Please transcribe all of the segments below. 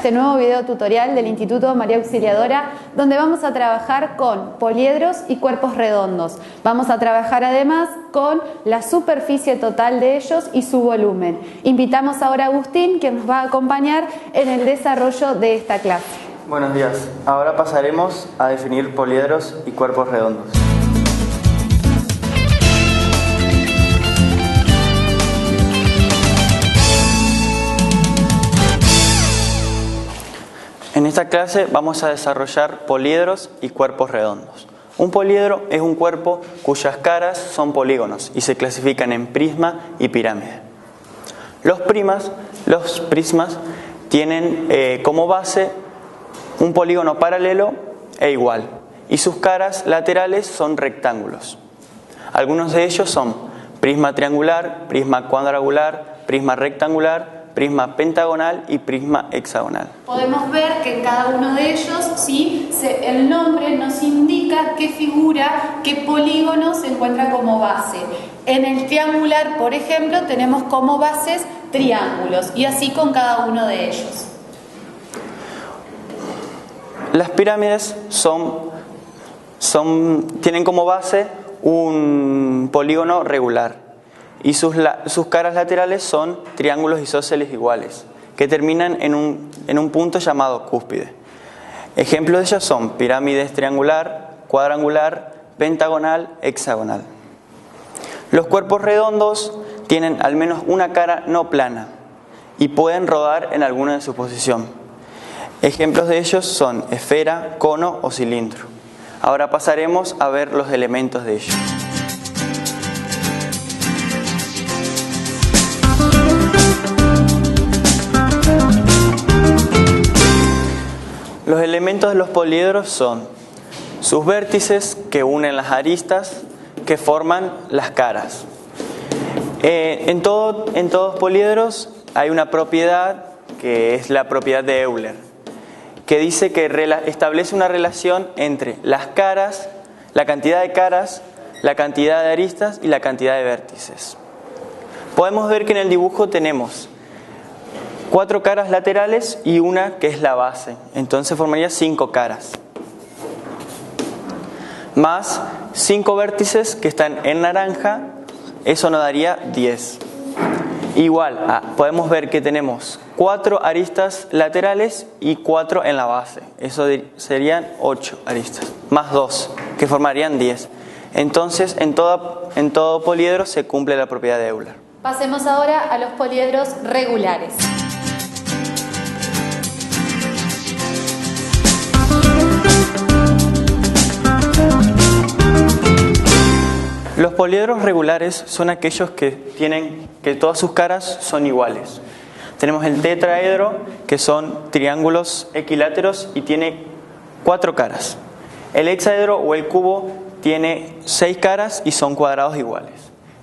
este nuevo video tutorial del Instituto María Auxiliadora, donde vamos a trabajar con poliedros y cuerpos redondos. Vamos a trabajar además con la superficie total de ellos y su volumen. Invitamos ahora a Agustín, quien nos va a acompañar en el desarrollo de esta clase. Buenos días. Ahora pasaremos a definir poliedros y cuerpos redondos. En esta clase vamos a desarrollar poliedros y cuerpos redondos. Un poliedro es un cuerpo cuyas caras son polígonos y se clasifican en prisma y pirámide. Los prismas tienen como base un polígono paralelo e igual, y sus caras laterales son rectángulos. Algunos de ellos son prisma triangular, prisma cuadrangular, prisma rectangular, prisma pentagonal y prisma hexagonal. Podemos ver que en cada uno de ellos el nombre nos indica qué figura, qué polígono se encuentra como base. En el triangular, por ejemplo, tenemos como bases triángulos, y así con cada uno de ellos. Las pirámides tienen como base un polígono regular. Y sus caras laterales son triángulos isósceles iguales, que terminan en un punto llamado cúspide. Ejemplos de ellos son pirámides triangular, cuadrangular, pentagonal, hexagonal. Los cuerpos redondos tienen al menos una cara no plana y pueden rodar en alguna de su posición. Ejemplos de ellos son esfera, cono o cilindro. Ahora pasaremos a ver los elementos de ellos. Los elementos de los poliedros son sus vértices que unen las aristas que forman las caras. En todos poliedros hay una propiedad que es la propiedad de Euler, que dice que establece una relación entre las caras, la cantidad de caras, la cantidad de aristas y la cantidad de vértices. Podemos ver que en el dibujo tenemos 4 caras laterales y una que es la base, entonces formaría 5 caras, más 5 vértices que están en naranja, eso nos daría 10. Igual, podemos ver que tenemos 4 aristas laterales y 4 en la base, eso serían 8 aristas, más 2, que formarían 10. Entonces, en todo poliedro se cumple la propiedad de Euler. Pasemos ahora a los poliedros regulares. Los poliedros regulares son aquellos que todas sus caras son iguales. Tenemos el tetraedro, que son triángulos equiláteros y tiene 4 caras. El hexaedro o el cubo tiene 6 caras y son cuadrados iguales.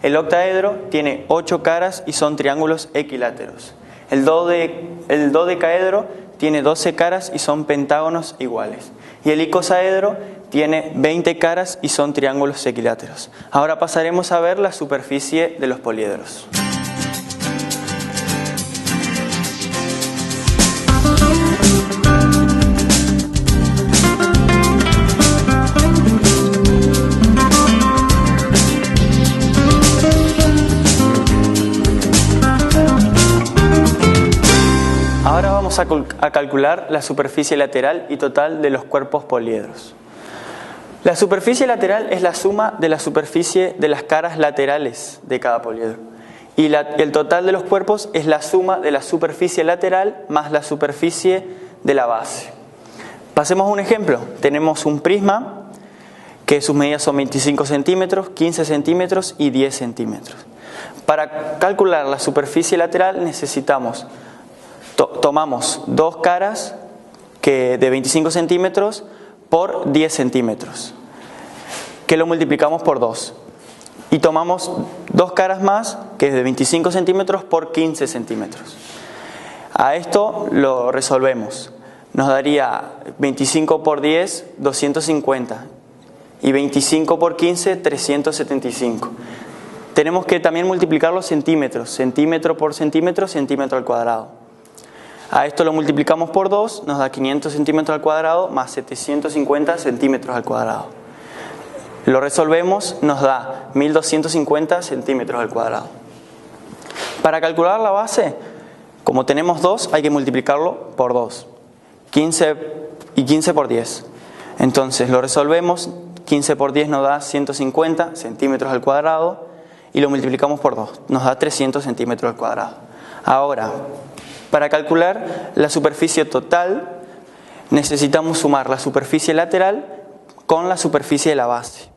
El octaedro tiene 8 caras y son triángulos equiláteros. El dodecaedro tiene 12 caras y son pentágonos iguales. Y el icosaedro tiene 20 caras y son triángulos equiláteros. Ahora pasaremos a ver la superficie de los poliedros. Ahora vamos a calcular la superficie lateral y total de los cuerpos poliedros. La superficie lateral es la suma de la superficie de las caras laterales de cada poliedro. Y el total de los cuerpos es la suma de la superficie lateral más la superficie de la base. Pasemos a un ejemplo. Tenemos un prisma que sus medidas son 25 centímetros, 15 centímetros y 10 centímetros. Para calcular la superficie lateral necesitamos tomamos 2 caras de 25 centímetros por 10 centímetros, que lo multiplicamos por 2. Y tomamos 2 caras más, que es de 25 centímetros por 15 centímetros. A esto lo resolvemos. Nos daría 25 por 10, 250. Y 25 por 15, 375. Tenemos que también multiplicar los centímetros. Centímetro por centímetro, centímetro al cuadrado. A esto lo multiplicamos por 2, nos da 500 centímetros al cuadrado más 750 centímetros al cuadrado. Lo resolvemos, nos da 1250 centímetros al cuadrado. Para calcular la base, como tenemos 2, hay que multiplicarlo por 2. 15 y 15 por 10. Entonces lo resolvemos, 15 por 10 nos da 150 centímetros al cuadrado y lo multiplicamos por 2, nos da 300 centímetros al cuadrado. Ahora, para calcular la superficie total, necesitamos sumar la superficie lateral con la superficie de la base.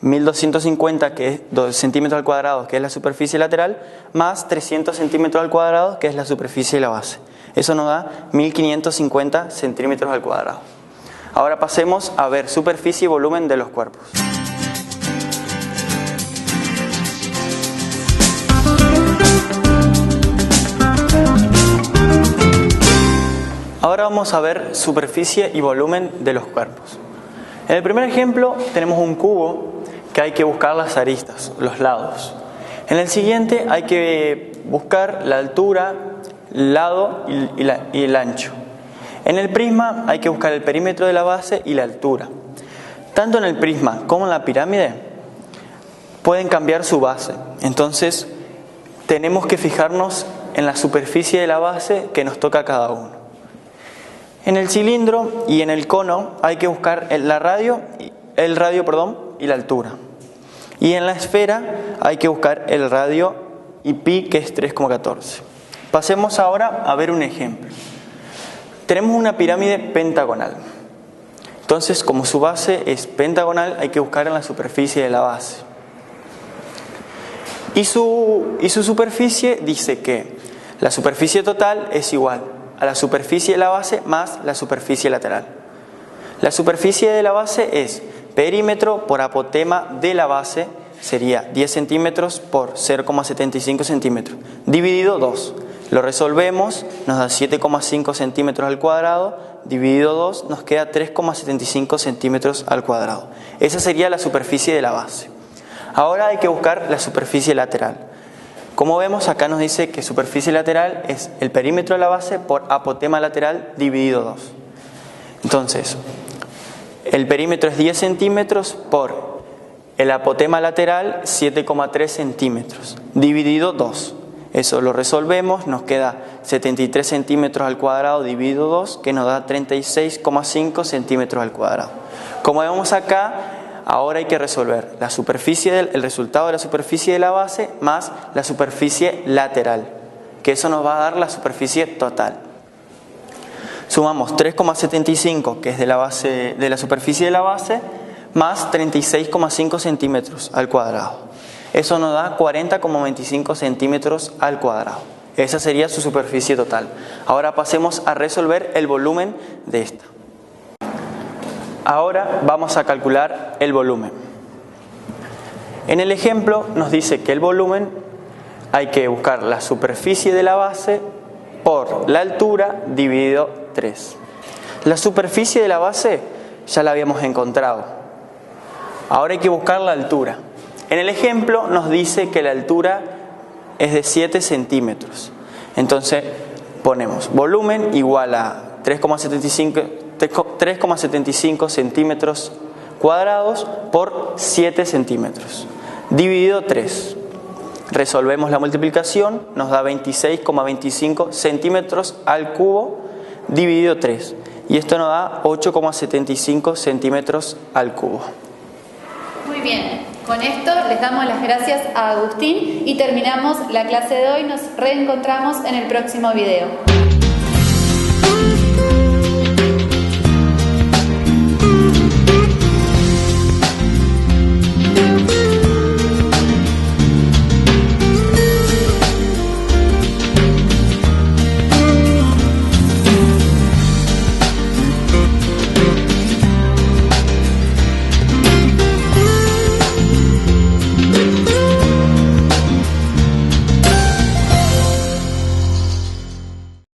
1250 que es 2 centímetros al cuadrado, que es la superficie lateral, más 300 centímetros al cuadrado, que es la superficie de la base. Eso nos da 1550 centímetros al cuadrado. Ahora pasemos a ver superficie y volumen de los cuerpos. Ahora vamos a ver superficie y volumen de los cuerpos. En el primer ejemplo tenemos un cubo que hay que buscar las aristas, los lados. En el siguiente hay que buscar la altura, el lado y el ancho. En el prisma hay que buscar el perímetro de la base y la altura. Tanto en el prisma como en la pirámide pueden cambiar su base. Entonces tenemos que fijarnos en la superficie de la base que nos toca a cada uno. En el cilindro y en el cono hay que buscar el radio y la altura. Y en la esfera hay que buscar el radio y pi, que es 3,14. Pasemos ahora a ver un ejemplo. Tenemos una pirámide pentagonal. Entonces, como su base es pentagonal, hay que buscar en la superficie de la base. Y su superficie dice que la superficie total es igual a la superficie de la base más la superficie lateral. La superficie de la base es perímetro por apotema de la base, sería 10 centímetros por 0,75 centímetros, dividido 2. Lo resolvemos, nos da 7,5 centímetros al cuadrado, dividido 2 nos queda 3,75 centímetros al cuadrado. Esa sería la superficie de la base. Ahora hay que buscar la superficie lateral. Como vemos, acá nos dice que superficie lateral es el perímetro de la base por apotema lateral dividido 2. Entonces, el perímetro es 10 centímetros por el apotema lateral 7,3 centímetros dividido 2. Eso lo resolvemos, nos queda 73 centímetros al cuadrado dividido 2, que nos da 36,5 centímetros al cuadrado. Como vemos acá, ahora hay que resolver el resultado de la superficie de la base más la superficie lateral, que eso nos va a dar la superficie total. Sumamos 3,75, que es de la superficie de la base, más 36,5 centímetros al cuadrado. Eso nos da 40,25 centímetros al cuadrado. Esa sería su superficie total. Ahora pasemos a resolver el volumen de esta. Ahora vamos a calcular el volumen. En el ejemplo nos dice que el volumen hay que buscar la superficie de la base por la altura dividido 3. La superficie de la base ya la habíamos encontrado. Ahora hay que buscar la altura. En el ejemplo nos dice que la altura es de 7 centímetros. Entonces ponemos volumen igual a 3,75 centímetros cuadrados por 7 centímetros, dividido 3. Resolvemos la multiplicación, nos da 26,25 centímetros al cubo, dividido 3. Y esto nos da 8,75 centímetros al cubo. Muy bien. Con esto les damos las gracias a Agustín y terminamos la clase de hoy. Nos reencontramos en el próximo video.